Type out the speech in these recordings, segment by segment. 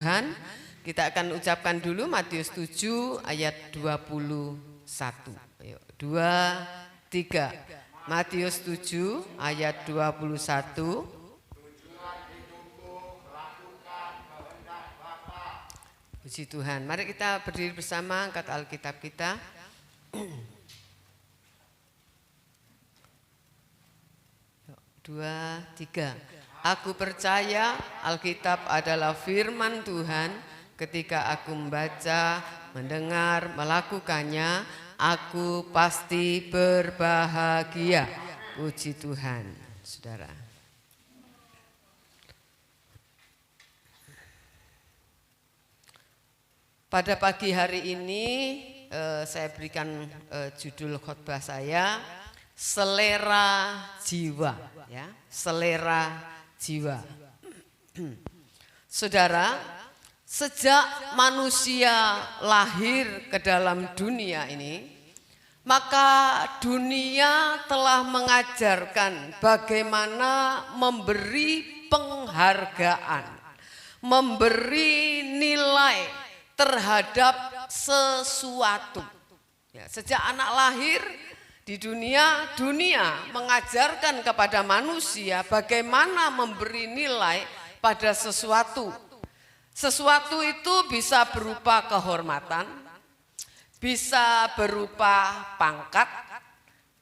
Tuhan, kita akan ucapkan dulu Matius 7 ayat 21. Ayo, 2, 3. Matius 7 ayat 21. Puji Tuhan. Mari kita berdiri bersama, angkat Alkitab kita. Dua, tiga. Aku percaya Alkitab adalah firman Tuhan. Ketika aku membaca, mendengar, melakukannya, aku pasti berbahagia. Puji Tuhan, saudara. Pada pagi hari ini saya berikan judul khotbah saya, selera jiwa, ya, selera jiwa. Saudara, sejak manusia lahir ke dalam dunia ini, maka dunia telah mengajarkan bagaimana memberi penghargaan, memberi nilai terhadap sesuatu. Ya, sejak anak lahir di dunia, dunia mengajarkan kepada manusia bagaimana memberi nilai pada sesuatu. Sesuatu itu bisa berupa kehormatan, bisa berupa pangkat,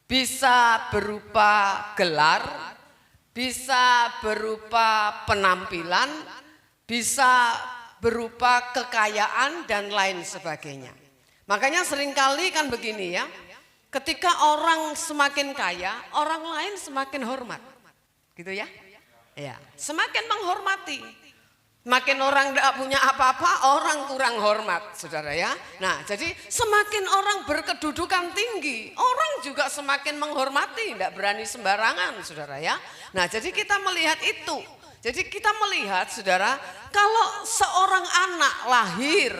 bisa berupa gelar, bisa berupa penampilan, bisa berupa kekayaan dan lain sebagainya. Makanya seringkali kan begini ya, ketika orang semakin kaya, orang lain semakin hormat, gitu ya. Ya, semakin menghormati. Makin orang tidak punya apa-apa, orang kurang hormat, saudara ya. Nah, jadi semakin orang berkedudukan tinggi, orang juga semakin menghormati, tidak berani sembarangan, saudara ya. Nah, jadi kita melihat itu. Jadi kita melihat, saudara, kalau seorang anak lahir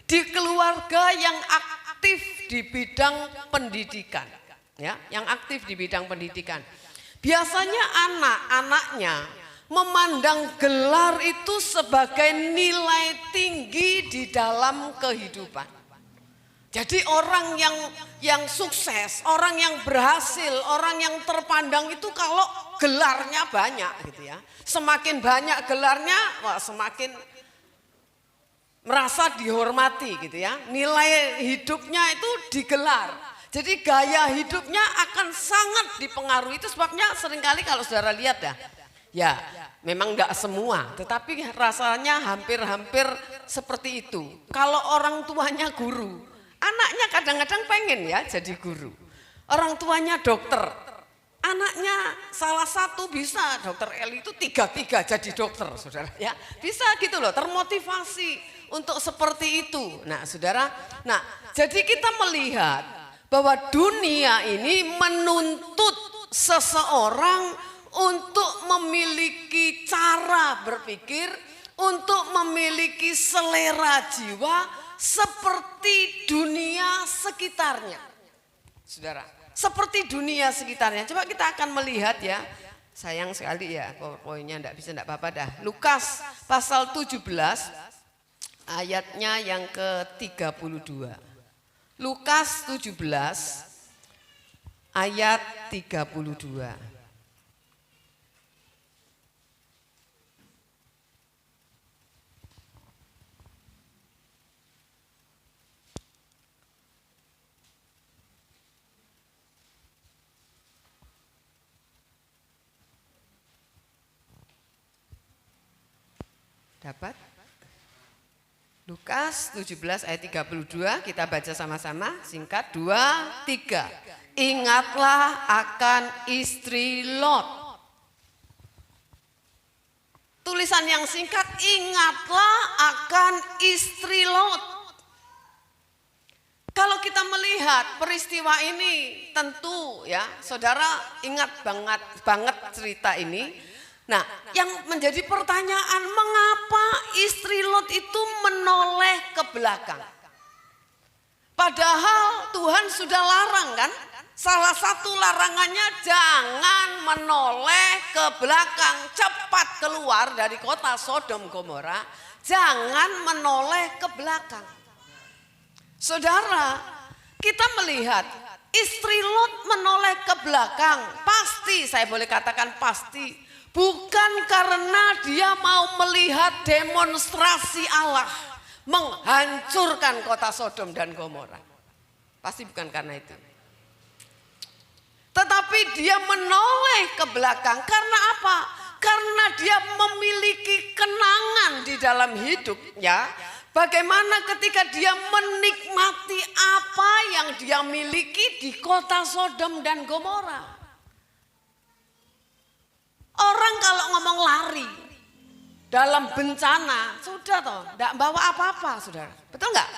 di keluarga yang aktif di bidang pendidikan, ya, yang aktif di bidang pendidikan, biasanya anak-anaknya memandang gelar itu sebagai nilai tinggi di dalam kehidupan. Jadi orang yang sukses, orang yang berhasil, orang yang terpandang itu kalau gelarnya banyak gitu ya. Semakin banyak gelarnya, wah, semakin merasa dihormati gitu ya. Nilai hidupnya itu digelar. Jadi gaya hidupnya akan sangat dipengaruhi. Itu sebabnya seringkali kalau saudara lihat ya memang enggak semua, tetapi rasanya hampir-hampir seperti itu. Kalau orang tuanya guru, anaknya kadang-kadang pengen ya jadi guru. Orang tuanya dokter, anaknya salah satu bisa, dokter Eli itu tiga-tiga jadi dokter, saudara ya. Bisa gitu loh, termotivasi untuk seperti itu. Nah saudara, nah jadi kita melihat bahwa dunia ini menuntut seseorang untuk memiliki cara berpikir, untuk memiliki selera jiwa seperti dunia sekitarnya. Saudara, seperti dunia sekitarnya. Coba kita akan melihat ya. Sayang sekali ya, poinnya enggak apa-apa dah. Lukas pasal 17 ayatnya yang ke-32. Lukas 17 ayat 32. Dapat? Lukas 17 ayat 32, kita baca sama-sama, singkat, 2, 3. Ingatlah akan istri Lot. Tulisan yang singkat, ingatlah akan istri Lot. Kalau kita melihat peristiwa ini, tentu ya, saudara ingat banget cerita ini. Nah, yang menjadi pertanyaan, mengapa istri Lot itu menoleh ke belakang? Padahal Tuhan sudah larang kan? Salah satu larangannya jangan menoleh ke belakang, cepat keluar dari kota Sodom Gomora, Jangan menoleh ke belakang. Saudara, kita melihat istri Lot menoleh ke belakang. Pasti, saya boleh katakan pasti. Bukan karena dia mau melihat demonstrasi Allah menghancurkan kota Sodom dan Gomora. Pasti bukan karena itu. Tetapi dia menoleh ke belakang karena apa? Karena dia memiliki kenangan di dalam hidupnya. Bagaimana ketika dia menikmati apa yang dia miliki di kota Sodom dan Gomora. Orang kalau ngomong lari dalam bencana, sudah toh, enggak bawa apa-apa, saudara. Betul enggak?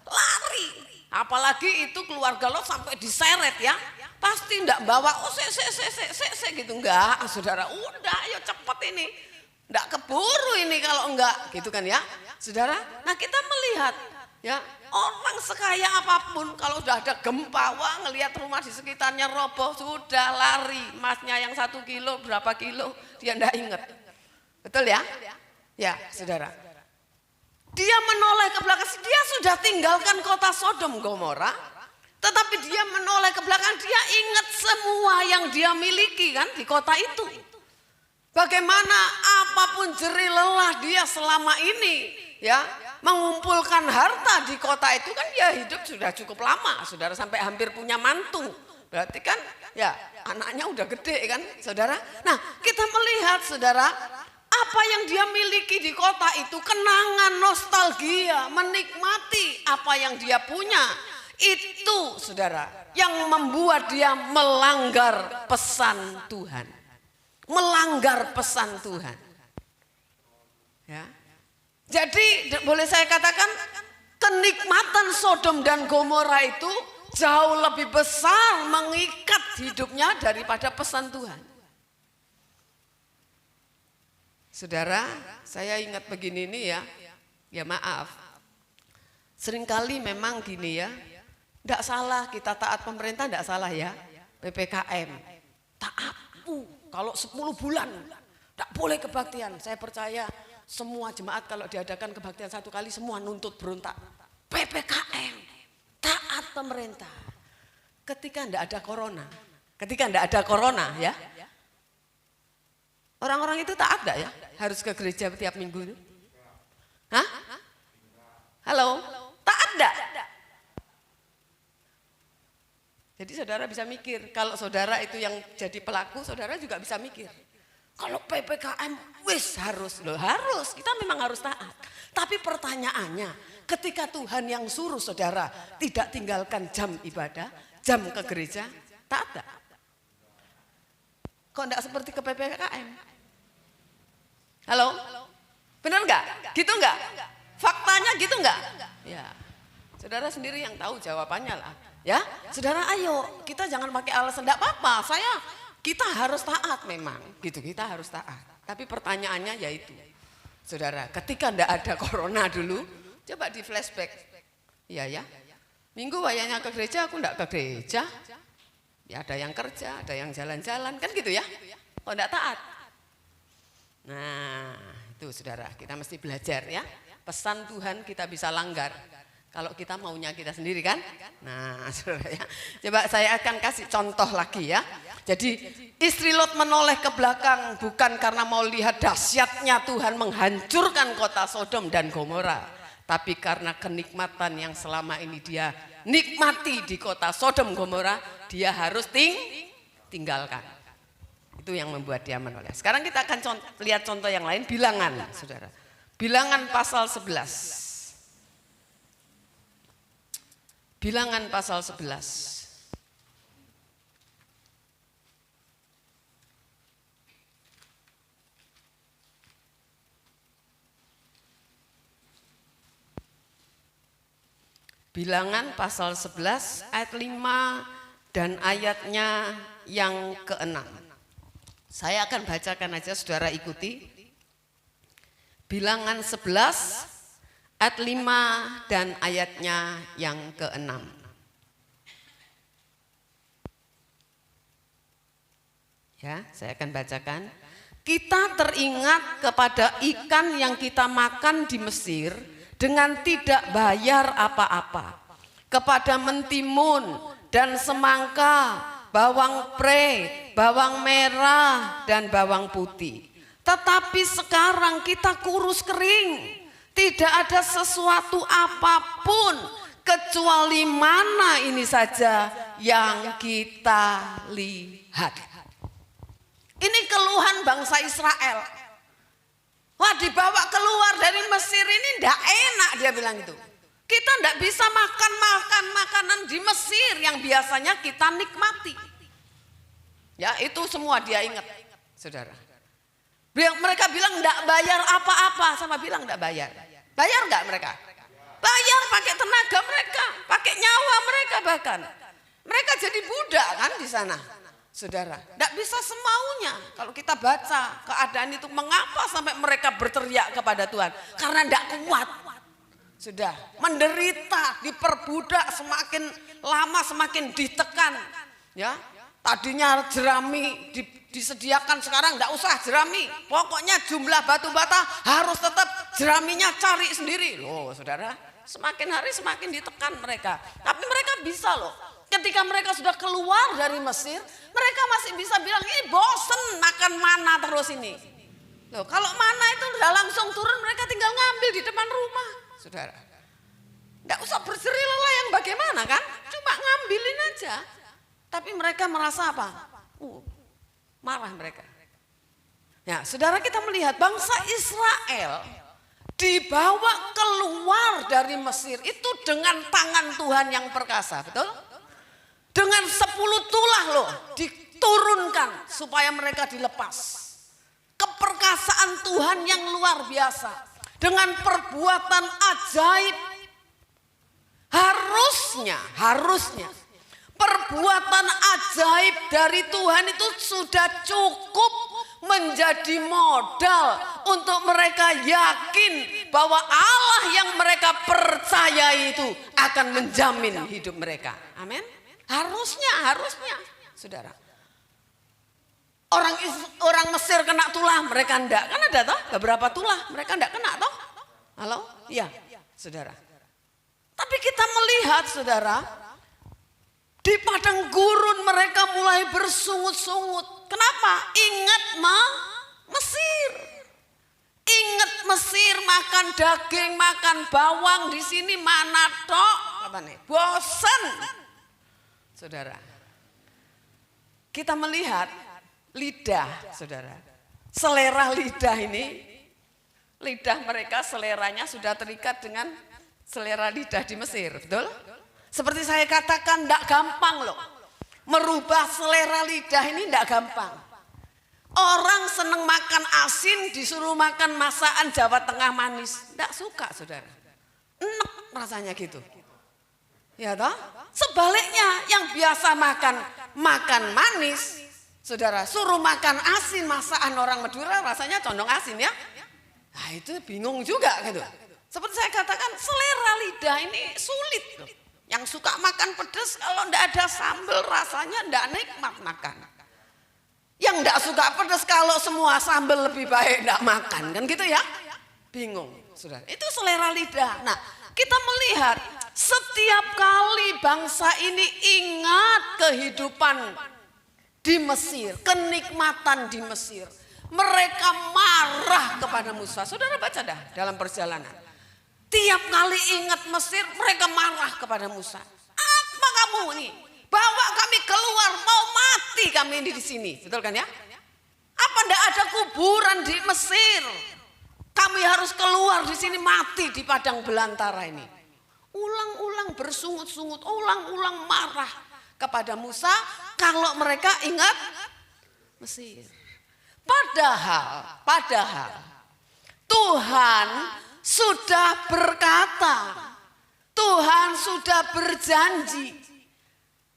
Lari. Apalagi itu keluarga lo sampai diseret ya. Pasti enggak bawa, oh se gitu. Enggak, saudara. Udah, ayo cepet ini. Enggak keburu ini kalau enggak, gitu kan ya. Saudara, nah kita melihat ya, orang sekaya apapun kalau sudah ada gempa, wah ngelihat rumah di sekitarnya roboh, sudah lari. Emasnya yang 1 kilo, berapa kilo, dia enggak ingat. Betul ya? Ya, saudara. Dia menoleh ke belakang, dia sudah tinggalkan kota Sodom Gomora, tetapi dia menoleh ke belakang, dia ingat semua yang dia miliki kan di kota itu. Bagaimana apapun jerih lelah dia selama ini ya mengumpulkan harta di kota itu kan dia hidup sudah cukup lama, saudara, sampai hampir punya mantu. Berarti kan ya anaknya udah gede kan, saudara. Nah kita melihat, saudara, apa yang dia miliki di kota itu, kenangan, nostalgia, menikmati apa yang dia punya. Itu, saudara, yang membuat dia melanggar pesan Tuhan. Melanggar pesan Tuhan. Ya. Jadi boleh saya katakan kenikmatan Sodom dan Gomora itu jauh lebih besar mengikat hidupnya daripada pesan Tuhan. Saudara, saya ingat begini nih ya. Ya maaf. Seringkali memang gini ya. Enggak salah kita taat pemerintah, enggak salah ya. PPKM. Taat. Kalau 10 bulan tidak boleh kebaktian. Saya percaya semua jemaat kalau diadakan kebaktian 1 kali semua nuntut berontak. PPKM, taat pemerintah. Ketika tidak ada corona ya, orang-orang itu taat enggak ya? Harus ke gereja tiap minggu. Hah? Halo? Taat enggak? Jadi saudara bisa mikir, kalau saudara itu yang jadi pelaku, saudara juga bisa mikir. Kalau PPKM wis harus, loh harus, kita memang harus taat. Tapi pertanyaannya, ketika Tuhan yang suruh saudara tidak tinggalkan jam ibadah, jam ke gereja, taat enggak? Kok enggak seperti ke PPKM? Halo? Benar enggak? Gitu enggak? Faktanya gitu enggak? Ya, saudara sendiri yang tahu jawabannya lah. Ya, saudara, ayo kita jangan pakai alasan enggak apa-apa. Kita harus taat memang, gitu, kita harus taat. Tapi pertanyaannya yaitu, saudara, ketika enggak ada corona dulu, coba di flashback. Iya ya. Minggu wayangnya ke gereja, aku enggak ke gereja. Ya ada yang kerja, ada yang jalan-jalan, kan gitu ya. Kok enggak taat? Nah, itu saudara, kita mesti belajar ya. Pesan Tuhan kita bisa langgar. Kalau kita maunya kita sendiri kan. Nah saudara ya. Coba saya akan kasih contoh lagi ya. Jadi istri Lot menoleh ke belakang bukan karena mau lihat dahsyatnya Tuhan menghancurkan kota Sodom dan Gomora. Tapi karena kenikmatan yang selama ini dia nikmati di kota Sodom Gomora, dia harus tinggalkan. Itu yang membuat dia menoleh. Sekarang kita akan lihat contoh yang lain, bilangan saudara. Bilangan pasal 11. Bilangan pasal 11. Bilangan pasal 11 ayat 5 dan ayatnya yang ke-6. Saya akan bacakan aja, saudara ikuti. Bilangan 11 ayat 5 dan ayatnya yang ke-6. Ya, saya akan bacakan. kita teringat kepada ikan yang kita makan di Mesir dengan tidak bayar apa-apa, kepada mentimun dan semangka, bawang pre, bawang merah dan bawang putih. Tetapi sekarang kita kurus kering, tidak ada sesuatu apapun kecuali mana ini saja yang kita lihat. Ini keluhan bangsa Israel. Wah, dibawa keluar dari Mesir ini ndak enak, dia bilang itu. Kita ndak bisa makan makanan di Mesir yang biasanya kita nikmati. Ya, itu semua dia ingat, saudara. Mereka bilang ndak bayar apa-apa, sama bilang ndak bayar. Bayar nggak mereka? Bayar pakai tenaga mereka, pakai nyawa mereka bahkan. Mereka jadi budak kan di sana. Saudara, tidak bisa semaunya. Kalau kita baca keadaan itu, mengapa sampai mereka berteriak kepada Tuhan? Karena tidak kuat. Sudah menderita, diperbudak, semakin lama semakin ditekan. Ya, tadinya jerami disediakan, sekarang tidak usah jerami. Pokoknya jumlah batu bata harus tetap jeraminya cari sendiri. Loh, saudara, semakin hari semakin ditekan mereka. Tapi mereka bisa loh. Ketika mereka sudah keluar dari Mesir, mereka masih bisa bilang, ini bosen makan mana terus ini. Loh, kalau mana itu udah langsung turun, mereka tinggal ngambil di depan rumah. Saudara, nggak usah berseri lelah yang bagaimana kan, cuma ngambilin aja. Tapi mereka merasa apa? Marah mereka. Ya, saudara, kita melihat bangsa Israel dibawa keluar dari Mesir itu dengan tangan Tuhan yang perkasa, betul? Dengan 10 tulah loh diturunkan supaya mereka dilepas. Keperkasaan Tuhan yang luar biasa. Dengan perbuatan ajaib. Harusnya perbuatan ajaib dari Tuhan itu sudah cukup menjadi modal untuk mereka yakin bahwa Allah yang mereka percayai itu akan menjamin hidup mereka. Amin. Harusnya, saudara. Orang Mesir kena tulah, mereka enggak. Kan ada toh beberapa tulah, mereka enggak kena toh. Halo? Iya, saudara. Tapi kita melihat, saudara, di padang gurun mereka mulai bersungut-sungut. Kenapa? Ingat Mesir. Ingat Mesir, makan daging, makan bawang, di sini mana tok? Apa nih? Bosan. Saudara, kita melihat lidah, saudara, selera lidah ini, lidah mereka seleranya sudah terikat dengan selera lidah di Mesir, betul? Seperti saya katakan, tidak gampang loh, merubah selera lidah ini tidak gampang. Orang seneng makan asin disuruh makan masakan Jawa Tengah manis, tidak suka, saudara, enak rasanya gitu. Ya toh? Sebaliknya yang biasa makan manis, saudara, suruh makan asin masakan orang Madura rasanya condong asin ya. Nah, itu bingung juga gitu. Seperti saya katakan, selera lidah ini sulit. Yang suka makan pedas kalau enggak ada sambal rasanya enggak nikmat makan. Yang enggak suka pedas kalau semua sambal lebih baik enggak makan, kan gitu ya? Bingung, saudara. Itu selera lidah. Nah, kita melihat setiap kali bangsa ini ingat kehidupan di Mesir, kenikmatan di Mesir, mereka marah kepada Musa. Saudara baca dah dalam perjalanan. Tiap kali ingat Mesir, mereka marah kepada Musa. Apa kamu ini? Bawa kami keluar, mau mati kami ini di sini. Betul kan ya? Apa ndak ada kuburan di Mesir? Kami harus keluar di sini mati di padang belantara ini. Ulang-ulang bersungut-sungut, ulang-ulang marah kepada Musa kalau mereka ingat Mesir. Padahal Tuhan sudah berkata, Tuhan sudah berjanji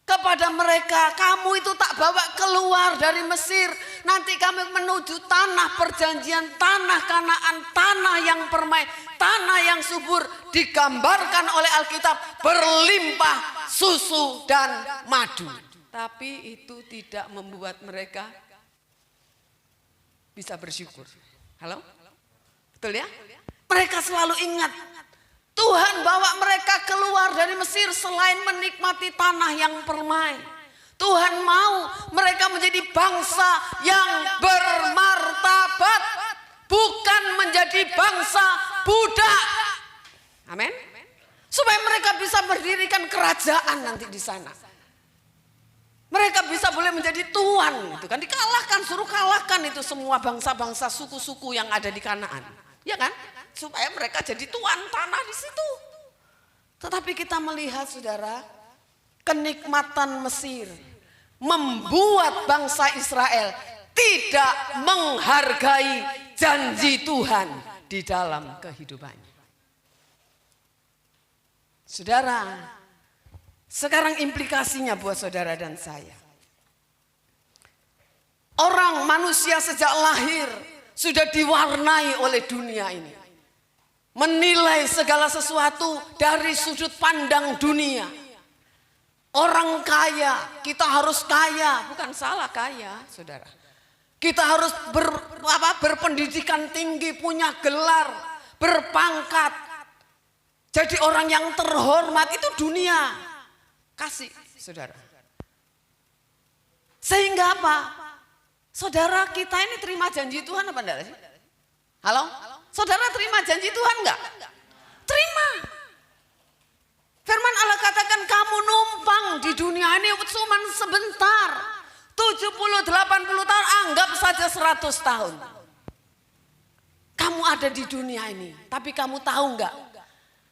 kepada mereka, kamu itu tak bawa keluar dari Mesir, nanti kami menuju tanah perjanjian, tanah Kanaan, tanah yang permai, tanah yang subur, digambarkan oleh Alkitab berlimpah susu dan madu. Tapi itu tidak membuat mereka bisa bersyukur. Halo? Betul ya? Mereka selalu ingat Tuhan bawa mereka keluar dari Mesir selain menikmati tanah yang permai. Tuhan mau mereka menjadi bangsa yang bermartabat, bukan menjadi bangsa budak. Amin. Supaya mereka bisa mendirikan kerajaan nanti di sana. Mereka bisa boleh menjadi tuan, itu kan dikalahkan, suruh kalahkan itu semua bangsa-bangsa suku-suku yang ada di Kanaan. Ya kan? Supaya mereka jadi tuan tanah di situ. Tetapi kita melihat saudara, kenikmatan Mesir membuat bangsa Israel tidak menghargai janji Tuhan di dalam kehidupannya. Saudara, sekarang implikasinya buat saudara dan saya. Orang manusia sejak lahir sudah diwarnai oleh dunia ini. Menilai segala sesuatu dari sudut pandang dunia. Orang kaya, kita harus kaya, bukan salah kaya, saudara. Kita harus berpendidikan tinggi, punya gelar, berpangkat, jadi orang yang terhormat, itu dunia kasih, saudara. Sehingga apa? Saudara kita ini terima janji Tuhan apa enggak sih? Halo? Saudara terima janji Tuhan enggak? Terima. Firman Allah katakan kamu numpang di dunia ini cuma sebentar. 70, 80 tahun, anggap saja 100 tahun. Kamu ada di dunia ini, tapi kamu tahu enggak?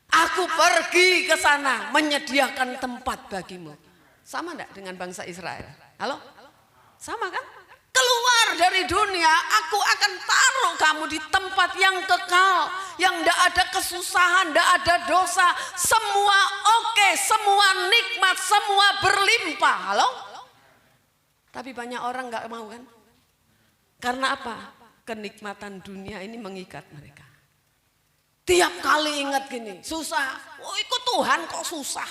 Aku pergi ke sana menyediakan tempat bagimu. Sama enggak dengan bangsa Israel? Halo? Sama kan? Keluar dari dunia, aku akan taruh kamu di tempat yang kekal, yang tidak ada kesusahan, tidak ada dosa, semua oke, semua nikmat, semua berlimpah. Halo? Tapi banyak orang nggak mau kan? Karena apa? Kenikmatan dunia ini mengikat mereka. Tiap kali ingat gini, susah. Oh, ikut Tuhan kok susah?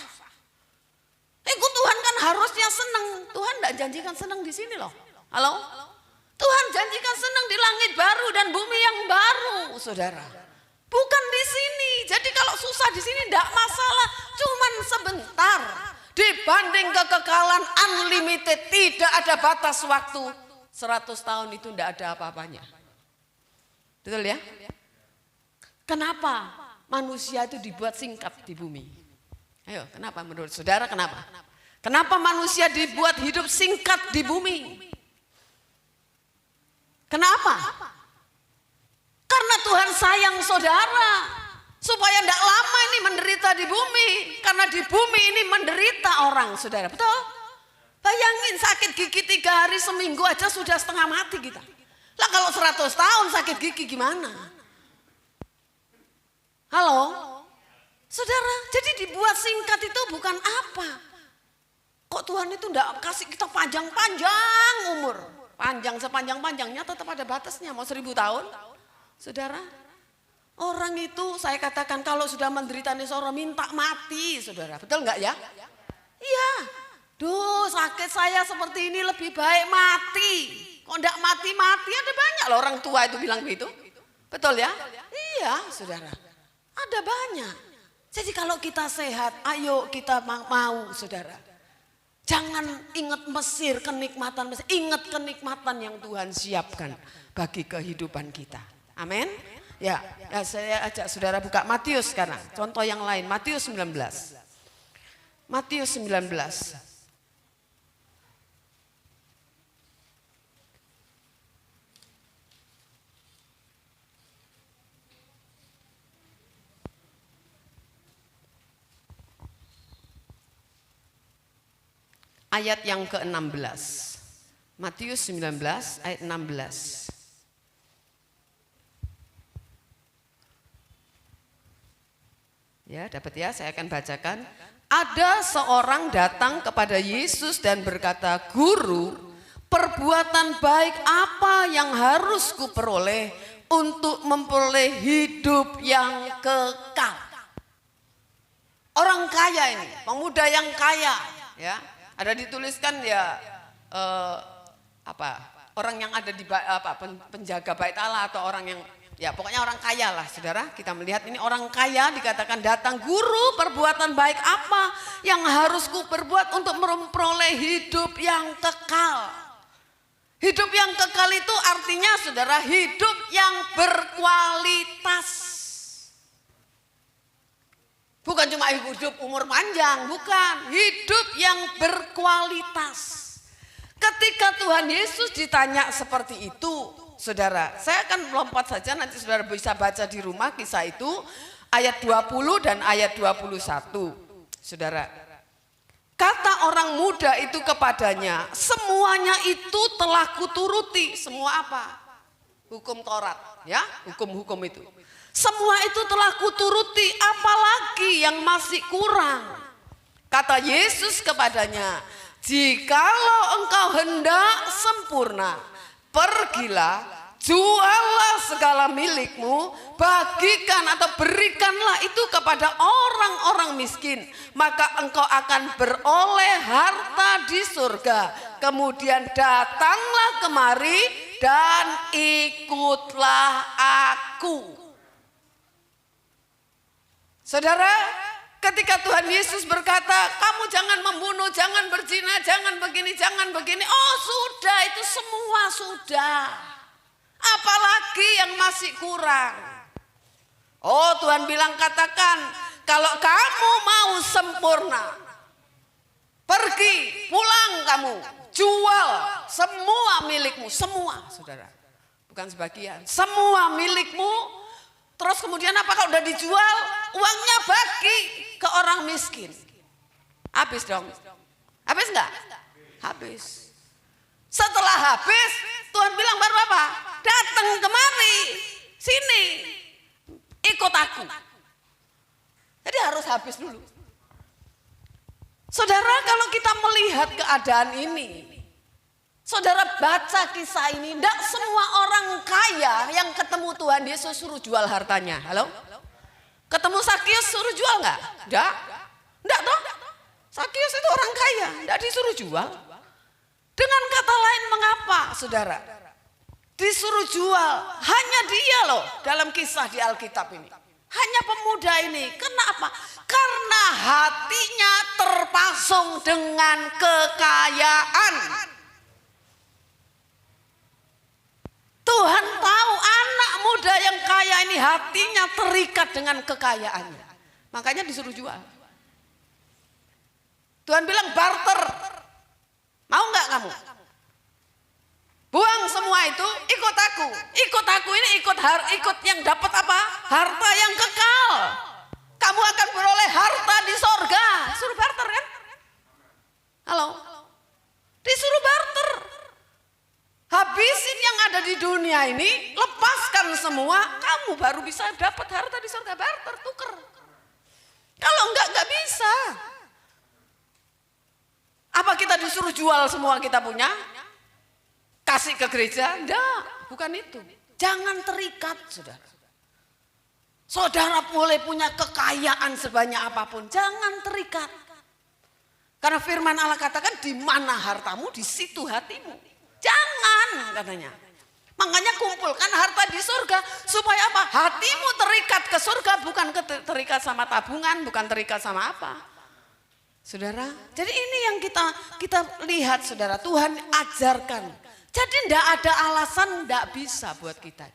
Ikut Tuhan kan harusnya senang. Tuhan tidak janjikan senang di sini loh. Halo? Tuhan janjikan senang di langit baru dan bumi yang baru, saudara. Bukan di sini. Jadi kalau susah di sini tidak masalah, cuman sebentar. Dibanding kekekalan unlimited, tidak ada batas waktu. 100 tahun itu tidak ada apa-apanya. Betul ya? Kenapa manusia itu dibuat singkat di bumi? Ayo, kenapa menurut saudara kenapa? Kenapa manusia dibuat hidup singkat di bumi? Kenapa? Karena Tuhan sayang saudara. Supaya tidak lama ini menderita di bumi. Karena di bumi ini menderita orang, saudara. Betul? Bayangin sakit gigi 3 hari seminggu aja sudah setengah mati kita. Lah kalau 100 tahun sakit gigi gimana? Halo? Saudara, jadi dibuat singkat itu bukan apa? Kok Tuhan itu tidak kasih kita panjang-panjang umur? Panjang sepanjang-panjangnya tetap ada batasnya. Mau 1000 tahun? Saudara, orang itu saya katakan kalau sudah menderita nisoro minta mati, saudara. Betul nggak ya? Iya. Duh, sakit saya seperti ini lebih baik mati. Kok enggak mati-mati? Ada banyak loh orang tua itu bilang begitu. Betul ya? Iya, saudara. Ada banyak. Jadi kalau kita sehat, ayo kita mau, saudara. Jangan ingat Mesir, kenikmatan Mesir. Ingat kenikmatan yang Tuhan siapkan bagi kehidupan kita. Amin. Ya, saya ajak saudara buka Matius sekarang. Contoh yang lain, Matius 19. Matius 19. Ayat yang ke-16. Matius 19 ayat 16. Ya, dapat ya, saya akan bacakan. Ada seorang datang kepada Yesus dan berkata, "Guru, perbuatan baik apa yang harus kuperoleh untuk memperoleh hidup yang kekal?" Orang kaya ini, pemuda yang kaya, ya. Ada dituliskan ya orang yang ada di penjaga bait Allah atau orang yang ya pokoknya orang kaya lah saudara. Kita melihat ini orang kaya dikatakan datang, guru perbuatan baik apa yang harus ku perbuat untuk memperoleh hidup yang kekal. Hidup yang kekal itu artinya saudara hidup yang berkualitas. Bukan cuma hidup umur panjang, bukan. Hidup yang berkualitas. Ketika Tuhan Yesus ditanya seperti itu, saudara, saya akan lompat saja, nanti saudara bisa baca di rumah kisah itu, ayat 20 dan ayat 21. Saudara, kata orang muda itu kepadanya, semuanya itu telah kuturuti. Semua apa? Hukum Taurat, ya, hukum-hukum itu. Semua itu telah kuturuti, apalagi yang masih kurang. Kata Yesus kepadanya, jikalau engkau hendak sempurna, pergilah, juallah segala milikmu, bagikan atau berikanlah itu kepada orang-orang miskin, maka engkau akan beroleh harta di surga. Kemudian datanglah kemari dan ikutlah aku. Saudara, ketika Tuhan Yesus berkata, kamu jangan membunuh, jangan berzina, jangan begini, oh sudah, itu semua sudah. Apalagi yang masih kurang. Oh Tuhan bilang, katakan, kalau kamu mau sempurna, pergi, pulang kamu, jual semua milikmu, semua saudara. Bukan sebagian, semua milikmu. Terus kemudian apa kalau udah dijual, uangnya bagi ke orang miskin. Habis dong. Habis enggak? Habis. Setelah habis, Tuhan bilang baru apa? Datang kemari, sini, ikut aku. Jadi harus habis dulu. Saudara, kalau kita melihat keadaan ini, saudara baca kisah ini, tidak semua orang kaya yang ketemu Tuhan Yesus suruh jual hartanya. Halo? Ketemu Sakius suruh jual nggak? Enggak toh? Sakius itu orang kaya, enggak disuruh jual. Dengan kata lain mengapa saudara? Disuruh jual, hanya dia loh dalam kisah di Alkitab ini. Hanya pemuda ini, kenapa? Karena hatinya terpasung dengan kekayaan. Tuhan tahu anak muda yang kaya ini hatinya terikat dengan kekayaannya. Makanya disuruh jual. Tuhan bilang barter. Mau nggak kamu? Buang semua itu, ikut aku. Ikut aku ini ikut yang dapat apa? Harta yang kekal. Kamu akan beroleh harta di sorga. Suruh barter kan? Halo? Disuruh barter. Habisin yang ada di dunia ini, lepaskan semua, kamu baru bisa dapat harta di surga. Barter, tuker. Kalau enggak bisa. Apa kita disuruh jual semua kita punya? Kasih ke gereja? Enggak, bukan itu. Jangan terikat, saudara. Saudara boleh punya kekayaan sebanyak apapun, jangan terikat. Karena firman Allah katakan, di mana hartamu, di situ hatimu. Jangan katanya. Makanya kumpulkan harta di surga supaya apa? Hatimu terikat ke surga, bukan terikat sama tabungan, bukan terikat sama apa. Saudara, jadi ini yang kita lihat saudara, Tuhan ajarkan. Jadi enggak ada alasan enggak bisa buat kita.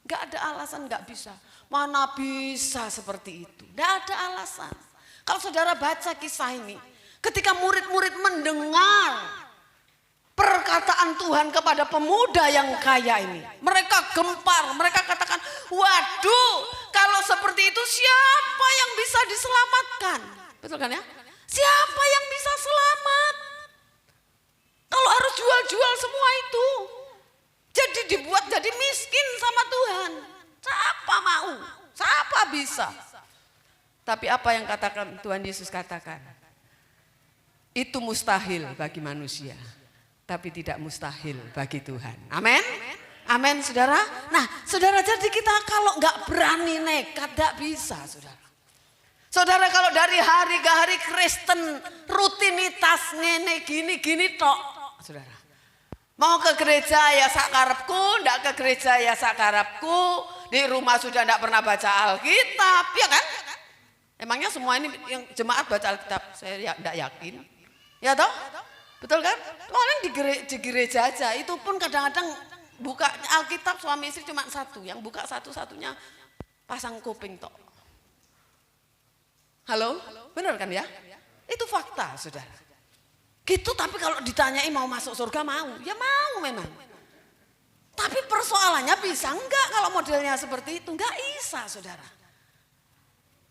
Enggak ada alasan enggak bisa. Mana bisa seperti itu? Enggak ada alasan. Kalau saudara baca kisah ini, ketika murid-murid mendengar perkataan Tuhan kepada pemuda yang kaya ini, mereka gempar, mereka katakan, waduh, kalau seperti itu siapa yang bisa diselamatkan? Betul kan ya? Siapa yang bisa selamat? Kalau harus jual-jual semua itu, jadi dibuat jadi miskin sama Tuhan. Siapa mau? Siapa bisa? Tapi apa yang katakan Tuhan Yesus katakan? Itu mustahil bagi manusia, tapi tidak mustahil bagi Tuhan. Amin. Amin saudara. Nah saudara, jadi kita kalau nggak berani nekat nggak bisa saudara. Saudara kalau dari hari ke hari Kristen rutinitas ngene gini tok saudara. Mau ke gereja ya sakarepku, ndak ke gereja ya sakarepku. Di rumah sudah ndak pernah baca Alkitab, ya kan? Emangnya semua ini yang jemaat baca Alkitab? Saya ya ndak yakin. Ya toh? Betul kan? Orang di gereja aja, itu pun kadang-kadang buka Alkitab suami istri cuma satu, yang buka satu-satunya pasang kuping tok. Halo? Benar kan ya? Itu fakta, saudara. Gitu, tapi kalau ditanyai mau masuk surga mau, ya mau memang. Tapi persoalannya bisa enggak kalau modelnya seperti itu? Enggak bisa, saudara.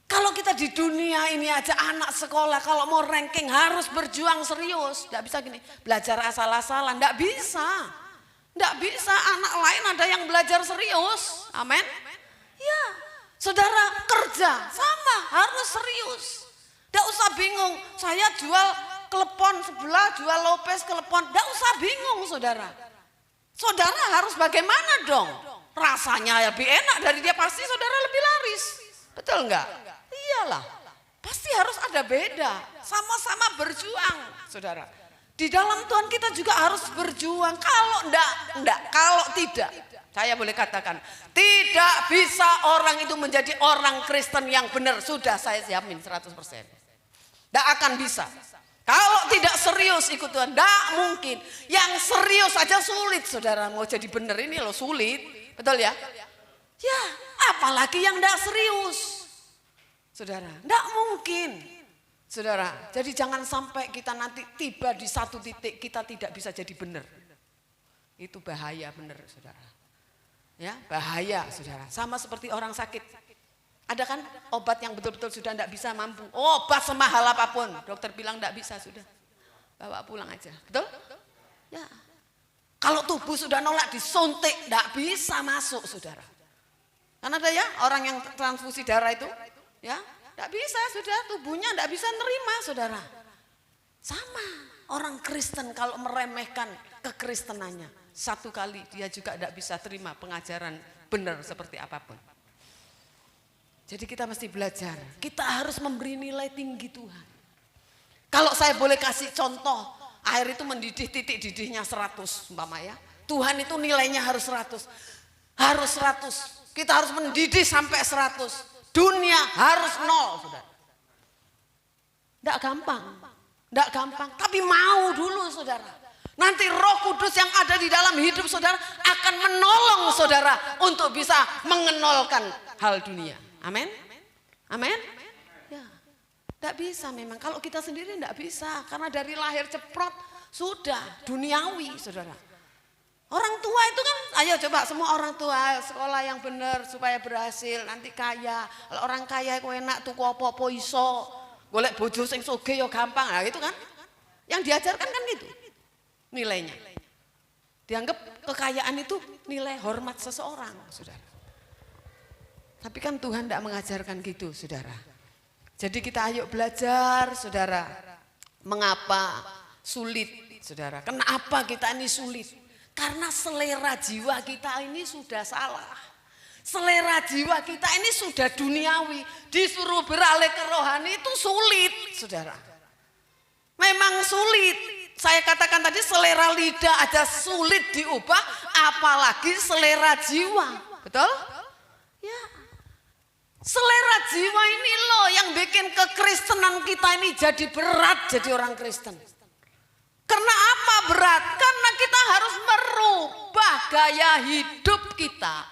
Kalau kita di dunia ini aja anak sekolah, kalau mau ranking harus berjuang serius. Enggak bisa gini, belajar asal-asalan, enggak bisa. Enggak bisa, anak lain ada yang belajar serius. Amin. Ya, saudara kerja sama harus serius. Enggak usah bingung, saya jual kelepon sebelah, jual lopes kelepon, enggak usah bingung saudara. Saudara harus bagaimana dong? Rasanya lebih enak dari dia, pasti saudara lebih laris. Betul enggak? Iyalah, pasti harus ada beda. Sama-sama berjuang saudara. Di dalam Tuhan kita juga harus berjuang. Kalau kalau tidak, saya boleh katakan, tidak bisa orang itu menjadi orang Kristen yang benar. Sudah saya jamin 100%. Tidak akan bisa. Kalau tidak serius ikut Tuhan, tidak mungkin. Yang serius aja sulit, saudara. Mau jadi benar ini loh sulit, betul ya? Ya, apalagi yang tidak serius, saudara. Tidak mungkin, saudara. Jadi jangan sampai kita nanti tiba di satu titik kita tidak bisa jadi benar. Itu bahaya benar, saudara. Ya, bahaya, saudara. Sama seperti orang sakit. Ada kan obat yang betul-betul sudah tidak bisa mampu. Obat semahal apapun. Dokter bilang tidak bisa, sudah. Bawa pulang aja. Betul? Ya. Kalau tubuh sudah nolak disuntik, tidak bisa masuk, saudara. Kan ada ya orang yang transfusi darah itu. Ya, tidak bisa, sudah. Tubuhnya tidak bisa nerima, saudara. Sama. Orang Kristen kalau meremehkan kekristenannya. Satu kali dia juga tidak bisa terima pengajaran benar seperti apapun. Jadi kita mesti belajar, kita harus memberi nilai tinggi Tuhan. Kalau saya boleh kasih contoh, air itu mendidih titik didihnya 100 umpama ya. Tuhan itu nilainya harus 100. Harus 100. Kita harus mendidih sampai 100. Dunia harus 0, saudara. Tidak gampang, tidak gampang. Tapi mau dulu, saudara. Nanti Roh Kudus yang ada di dalam hidup saudara akan menolong saudara untuk bisa mengenolkan hal dunia. Amin? Amin? Ya, tidak bisa memang. Kalau kita sendiri tidak bisa. Karena dari lahir ceprot sudah duniawi saudara. Orang tua itu kan, ayo coba semua orang tua sekolah yang benar supaya berhasil. Nanti kaya. Kalau orang kaya itu enak tuku apa-apa iso. Golek bojo sing sugih yo gampang. Nah gitu kan. Yang diajarkan kan gitu. Nilainya. Dianggap kekayaan itu nilai hormat seseorang saudara. Tapi kan Tuhan tidak mengajarkan gitu, saudara. Jadi kita ayo belajar, saudara. Mengapa sulit, saudara? Kenapa kita ini sulit? Karena selera jiwa kita ini sudah salah. Selera jiwa kita ini sudah duniawi. Disuruh beralih ke rohani itu sulit, saudara. Memang sulit. Saya katakan tadi selera lidah aja sulit diubah, apalagi selera jiwa. Betul? Ya. Selera jiwa ini loh yang bikin kekristenan kita ini jadi berat jadi orang Kristen. Karena apa berat? Karena kita harus merubah gaya hidup kita.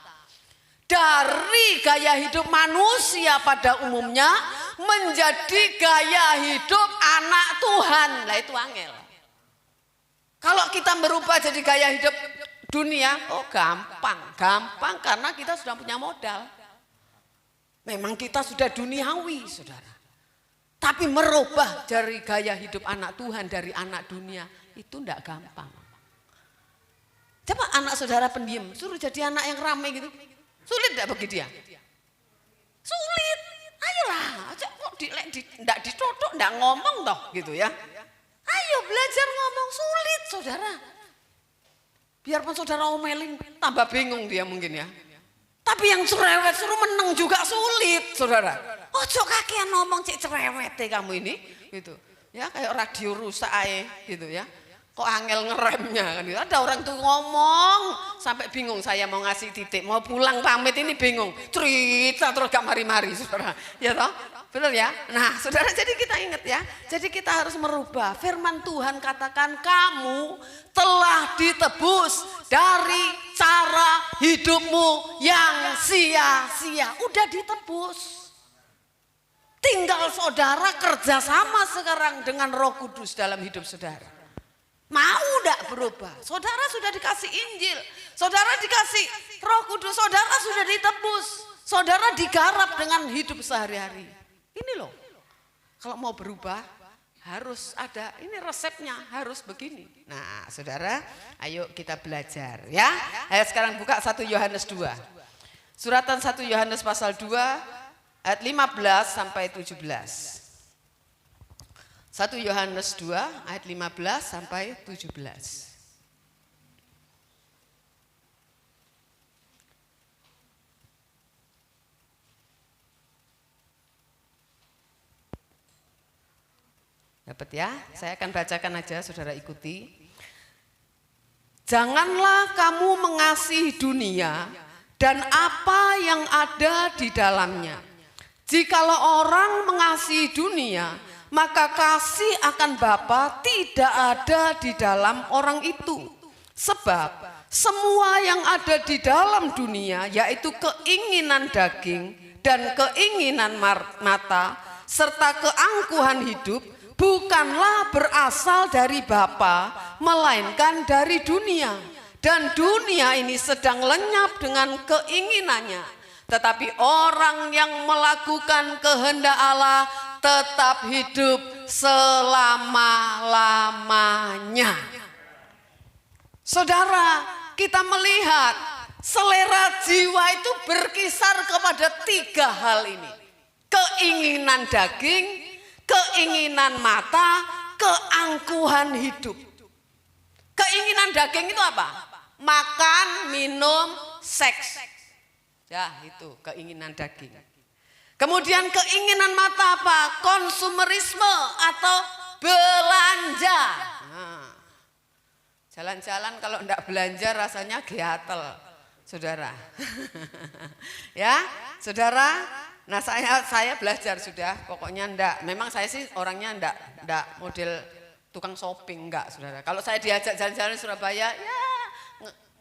Dari gaya hidup manusia pada umumnya menjadi gaya hidup anak Tuhan. Lah itu angel. Kalau kita berubah jadi gaya hidup dunia, oh gampang. Gampang karena kita sudah punya modal. Memang kita sudah duniawi, saudara. Tapi merubah dari gaya hidup anak Tuhan, dari anak dunia, itu enggak gampang. Coba anak saudara pendiam, suruh jadi anak yang ramai gitu. Sulit enggak bagi dia? Sulit. Ayolah, kok enggak ditotok, enggak ngomong toh gitu ya. Ayo belajar ngomong, sulit saudara. Biarpun saudara omelin, tambah bingung dia mungkin ya. Tapi yang cerewet suruh menang juga sulit, saudara. Ojo kakean ngomong cek cerewet deh kamu ini, gitu. Ya kayak radio rusak aja, gitu ya. Kok angel ngeremnya kan? Ada orang tuh ngomong sampai bingung, saya mau ngasih titik, mau pulang pamit ini bingung, cerita terus gak mari-mari, saudara. Ya toh, benar ya. Nah, saudara, jadi kita ingat ya. Jadi kita harus merubah. Firman Tuhan katakan kamu telah ditebus dari cara hidupmu yang sia-sia. Udah ditebus. Tinggal saudara kerjasama sekarang dengan Roh Kudus dalam hidup saudara. Mau enggak berubah? Saudara sudah dikasih Injil, saudara dikasih Roh Kudus, saudara sudah ditebus, saudara digarap dengan hidup sehari-hari. Ini loh, kalau mau berubah harus ada, ini resepnya harus begini. Nah saudara, ayo kita belajar ya. Ayo sekarang buka 1 Yohanes 2. Suratan 1 Yohanes pasal 2 ayat 15 sampai 17. 1 Yohanes 2 ayat 15 sampai 17. Dapat ya? Saya akan bacakan aja, saudara ikuti. Janganlah kamu mengasihi dunia dan apa yang ada di dalamnya. Jikalau orang mengasihi dunia, maka kasih akan Bapa tidak ada di dalam orang itu. Sebab semua yang ada di dalam dunia, yaitu keinginan daging dan keinginan mata, serta keangkuhan hidup, bukanlah berasal dari Bapa, melainkan dari dunia. Dan dunia ini sedang lenyap dengan keinginannya. Tetapi orang yang melakukan kehendak Allah tetap hidup selama-lamanya. Saudara, kita melihat selera jiwa itu berkisar kepada 3 hal ini. Keinginan daging, keinginan mata, keangkuhan hidup. Keinginan daging itu apa? Makan, minum, seks. Ya, itu keinginan daging. Kemudian keinginan mata apa? Konsumerisme atau belanja. Jalan-jalan kalau enggak belanja rasanya gatel, saudara. Ya, saudara. Nah saya belajar sudah, pokoknya enggak. Memang saya sih orangnya enggak model tukang shopping, enggak, saudara. Kalau saya diajak jalan-jalan di Surabaya, ya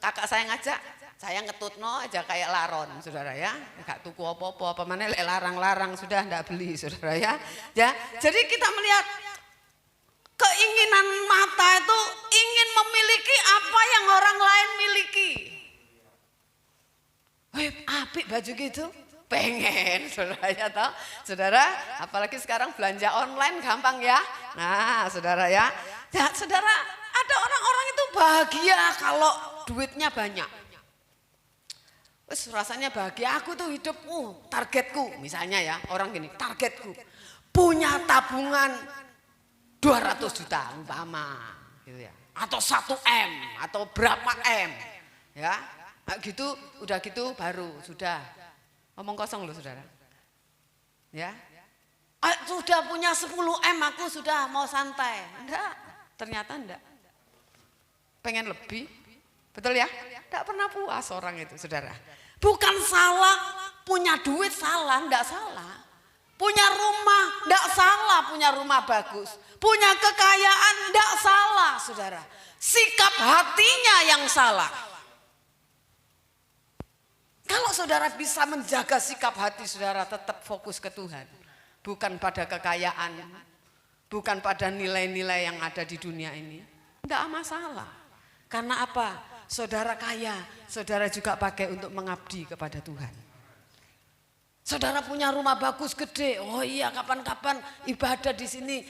kakak saya ngajak, saya ngetutno aja kayak laron, saudara ya. Gak tuku apa-apa, mana larang-larang sudah ndak beli, saudara ya. Ya, jadi kita melihat keinginan mata itu ingin memiliki apa yang orang lain miliki. Wih, apik baju gitu, pengen, saudara ya toh. Saudara, apalagi sekarang belanja online gampang ya. Nah, saudara ya. Ya, saudara, ada orang-orang itu bahagia kalau duitnya banyak. Wes rasanya bahagia, aku tuh hidup, targetku misalnya ya, orang gini, targetku punya tabungan 200 juta umpama gitu ya, atau 1 M atau berapa M ya. Nah, gitu, udah gitu baru sudah ngomong kosong loh, saudara ya. Sudah punya 10 M aku sudah mau santai. Enggak, ternyata enggak, pengen lebih. Betul ya? Tidak pernah puas orang itu, saudara. Bukan salah, punya duit salah, tidak salah. Punya rumah, tidak salah, punya rumah bagus. Punya kekayaan, tidak salah, saudara. Sikap hatinya yang salah. Kalau saudara bisa menjaga sikap hati saudara, tetap fokus ke Tuhan. Bukan pada kekayaan, bukan pada nilai-nilai yang ada di dunia ini. Tidak masalah. Karena apa? Saudara kaya, saudara juga pakai untuk mengabdi kepada Tuhan. Saudara punya rumah bagus gede, oh iya kapan-kapan ibadah di sini,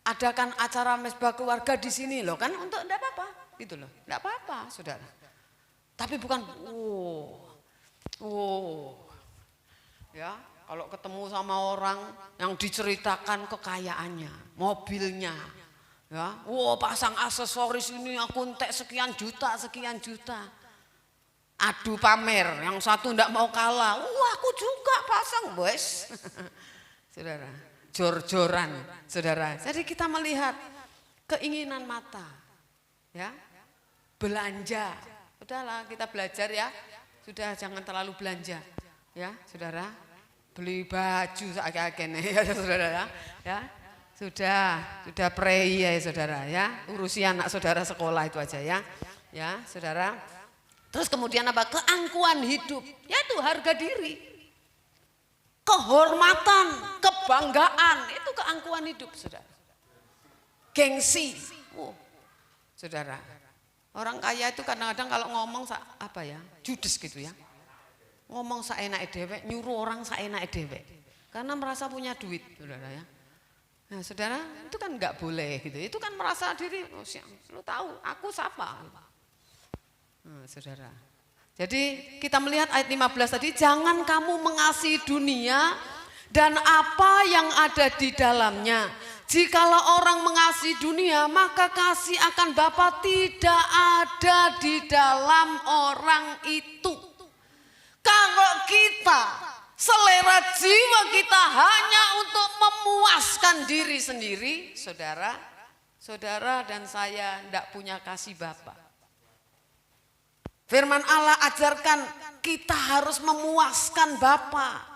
adakan acara mesbah keluarga di sini loh kan, untuk enggak apa-apa, gitu loh, enggak apa-apa saudara. Tapi bukan, ya kalau ketemu sama orang yang diceritakan kekayaannya, mobilnya. Ya, pasang aksesoris ini aku entek sekian juta. Adu pamer, yang satu enggak mau kalah. Aku juga pasang, bos. Saudara, jor-joran, saudara. Jadi kita melihat keinginan mata, Ya. Belanja. Udahlah kita belajar ya. Sudah jangan terlalu belanja. Ya, Saudara. Beli baju sakit-sakit ya Saudara ya. Ya. Sudah prei ya Saudara ya. Urusi anak Saudara sekolah itu aja ya. Ya, Saudara. Terus kemudian apa? Keangkuhan hidup. Yaitu harga diri. Kehormatan, kebanggaan, itu keangkuhan hidup, Saudara. Gengsi. Saudara. Orang kaya itu kadang-kadang kalau ngomong apa ya? Judes gitu ya. Ngomong saenake dewek, nyuruh orang saenake dewek. Karena merasa punya duit, Saudara ya. Nah, Saudara, itu kan enggak boleh gitu. Itu kan merasa diri, oh, lu tahu, aku siapa? Nah, Saudara. Jadi kita melihat ayat 15 tadi, jangan kamu mengasihi dunia dan apa yang ada di dalamnya. Jikalau orang mengasihi dunia, maka kasih akan Bapa tidak ada di dalam orang itu. Kalau kita, selera jiwa kita hanya untuk memuaskan diri sendiri, saudara dan saya tidak punya kasih Bapa. Firman Allah ajarkan kita harus memuaskan Bapa.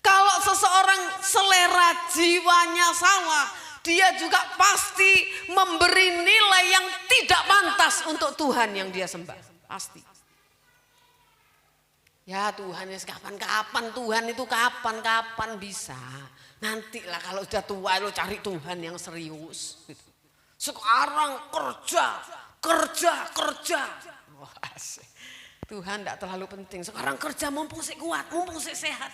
Kalau seseorang selera jiwanya salah, dia juga pasti memberi nilai yang tidak pantas untuk Tuhan yang dia sembah. Pasti. Ya Tuhan, kapan-kapan Tuhan itu kapan-kapan bisa. Nantilah kalau sudah tua lo cari Tuhan yang serius. Sekarang kerja. Wah, Tuhan tidak terlalu penting. Sekarang kerja mumpung sik kuat, mumpung sik sehat.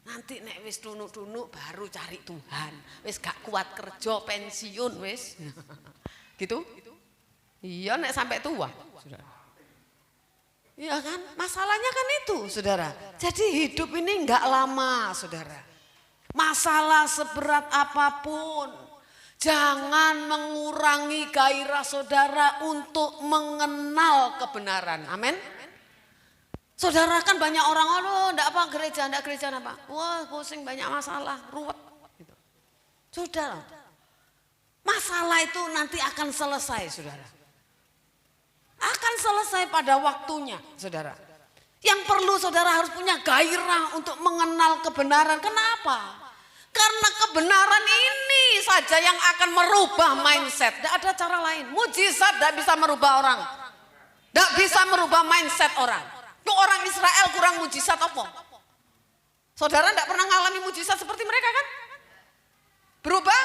Nanti nek wis tunuk-tunuk baru cari Tuhan. Wis gak kuat kerja pensiun wis. Gitu? Iya nek sampai tua, Saudara. Iya kan? Masalahnya kan itu, Saudara. Jadi hidup ini enggak lama, Saudara. Masalah seberat apapun, jangan mengurangi gairah saudara untuk mengenal kebenaran. Amin. Saudara kan banyak orang, aduh enggak apa gereja apa. Wah pusing banyak masalah, ruwet. Gitu. Saudara, masalah itu nanti akan selesai saudara. Akan selesai pada waktunya saudara. Yang perlu saudara harus punya gairah untuk mengenal kebenaran. Kenapa? Karena kebenaran ini saja yang akan merubah mindset. Tidak ada cara lain. Mujizat tidak bisa merubah orang. Tidak bisa merubah mindset orang. Itu orang Israel kurang mujizat apa? Saudara tidak pernah mengalami mujizat seperti mereka kan? Berubah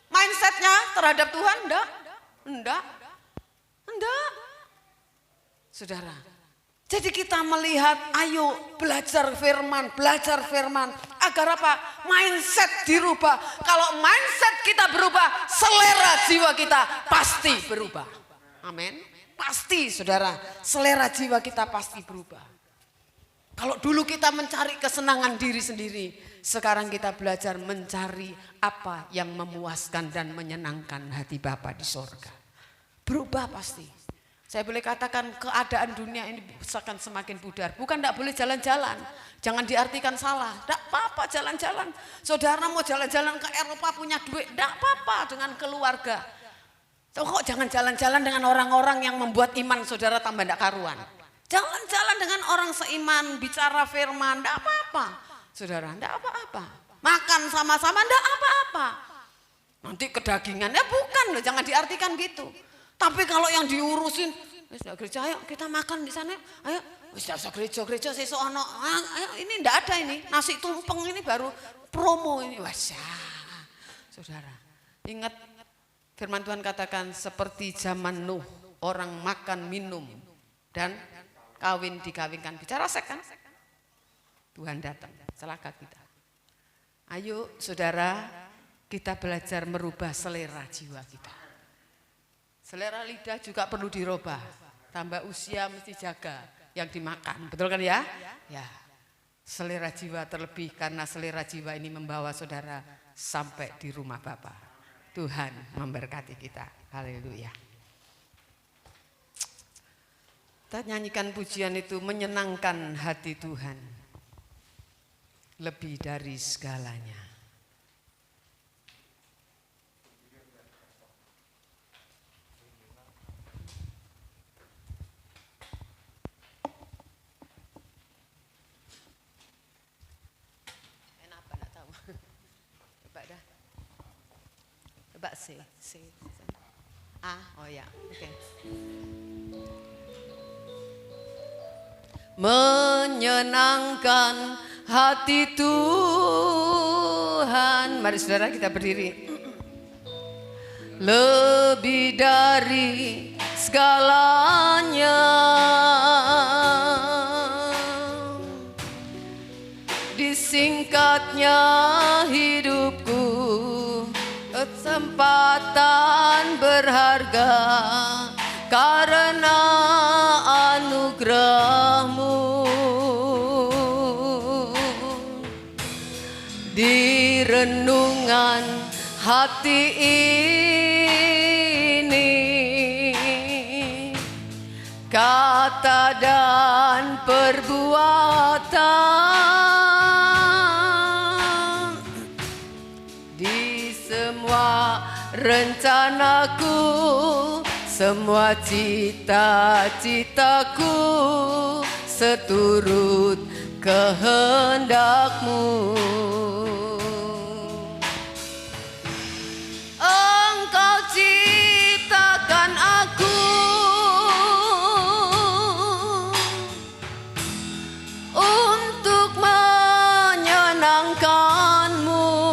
mindsetnya terhadap Tuhan? Enggak. Saudara. Jadi kita melihat, ayo belajar firman agar apa? Mindset dirubah. Kalau mindset kita berubah, selera jiwa kita pasti berubah. Amin. Pasti saudara, selera jiwa kita pasti berubah. Kalau dulu kita mencari kesenangan diri sendiri, sekarang kita belajar mencari apa yang memuaskan dan menyenangkan hati Bapa di sorga. Berubah pasti. Saya boleh katakan keadaan dunia ini akan semakin pudar. Bukan tidak boleh jalan-jalan. Jangan diartikan salah. Tidak apa-apa jalan-jalan. Saudara mau jalan-jalan ke Eropa punya duit. Tidak apa-apa dengan keluarga. Kok jangan jalan-jalan dengan orang-orang yang membuat iman saudara tambah tidak karuan. Jalan-jalan dengan orang seiman, bicara firman. Tidak apa-apa. Saudara, tidak apa-apa. Makan sama-sama, tidak apa-apa. Nanti kedagingan. Ya bukan, jangan diartikan gitu. Tapi kalau yang diurusin, sudah gereja, ayo kita makan di sana, ayo, sudah gereja sesuk ono, ayo ini ndak ada ini, nasi tumpeng ini baru promo ini, wah, saudara, ingat firman Tuhan katakan seperti zaman Nuh, orang makan minum dan kawin dikawinkan, bicara seks kan? Tuhan datang, celaka kita. Ayo saudara, kita belajar merubah selera jiwa kita. Selera lidah juga perlu dirubah. Tambah usia mesti jaga yang dimakan. Betul kan ya? Ya. Selera jiwa terlebih karena selera jiwa ini membawa saudara sampai di rumah Bapa. Tuhan memberkati kita. Haleluya. Kita nyanyikan pujian itu menyenangkan hati Tuhan. Lebih dari segalanya. Coba C. A, oh ya, oke. Menyenangkan hati Tuhan. Mari saudara kita berdiri. Lebih dari segalanya, disingkatnya hidupku, kesempatan berharga karena anugerah-Mu. Di renungan hati ini, kata dan perbuatan, di semua rencanaku, semua cita-citaku, seturut kehendak-Mu. Engkau ciptakan aku untuk menyenangkan-Mu.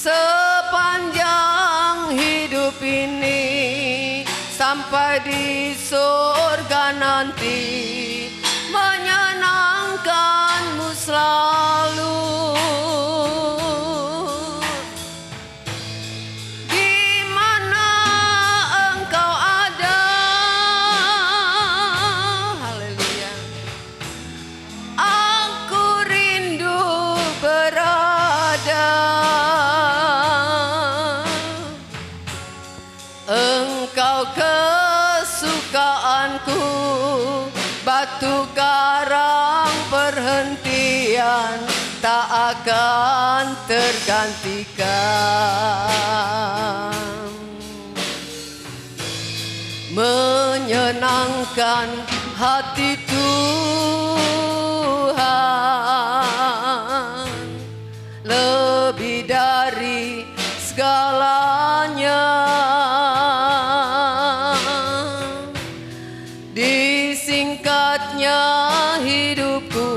Sepanjang hidup ini sampai di surga nanti, menyenangkan-Mu selalu. Di mana Engkau ada, haleluya, aku rindu berada. Engkau kesukaanku, batu karang perhentian, tak akan tergantikan. Menyenangkan hati Tuhan lebih dari segalanya. Disingkatnya hidupku,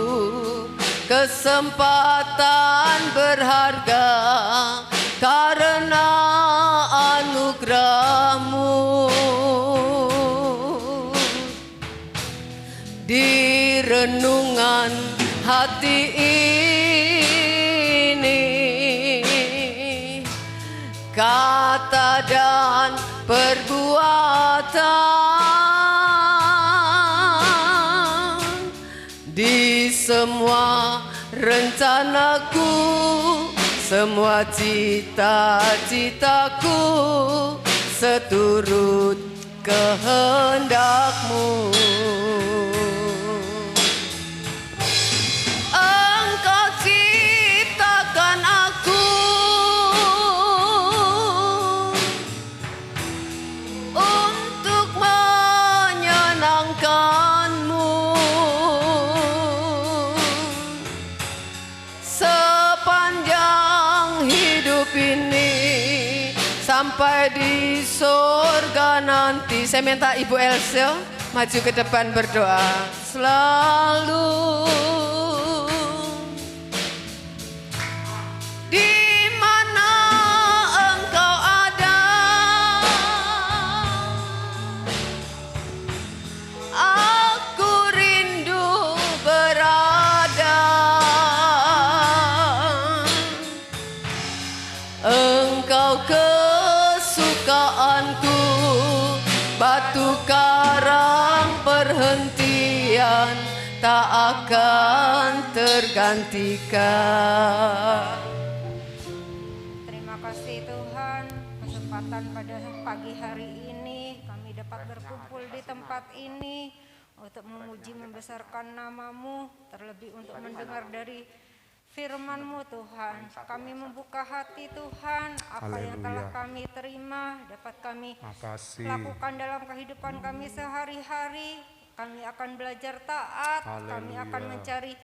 kesempatan berharga karena anugerah-Mu. Di renungan hati ini, kata dan perbuatan, di semua rencanaku, semua cita-citaku, seturut kehendak-Mu. Engkau ciptakan aku untuk menyenangkan-Mu. Sepanjang hidup ini sampai di surga nanti. Saya minta Ibu Elsa maju ke depan berdoa. Selalu di mana Engkau ada, aku rindu berada. Engkau kesukaanku, batu karang perhentian, tak akan tergantikan. Terima kasih Tuhan, kesempatan pada pagi hari ini kami dapat berkumpul di tempat ini untuk memuji membesarkan nama-Mu, terlebih untuk mendengar dari firman-Mu Tuhan. Kami membuka hati Tuhan, apa yang telah kami terima dapat kami lakukan dalam kehidupan kami sehari-hari. Kami akan belajar taat, kami akan mencari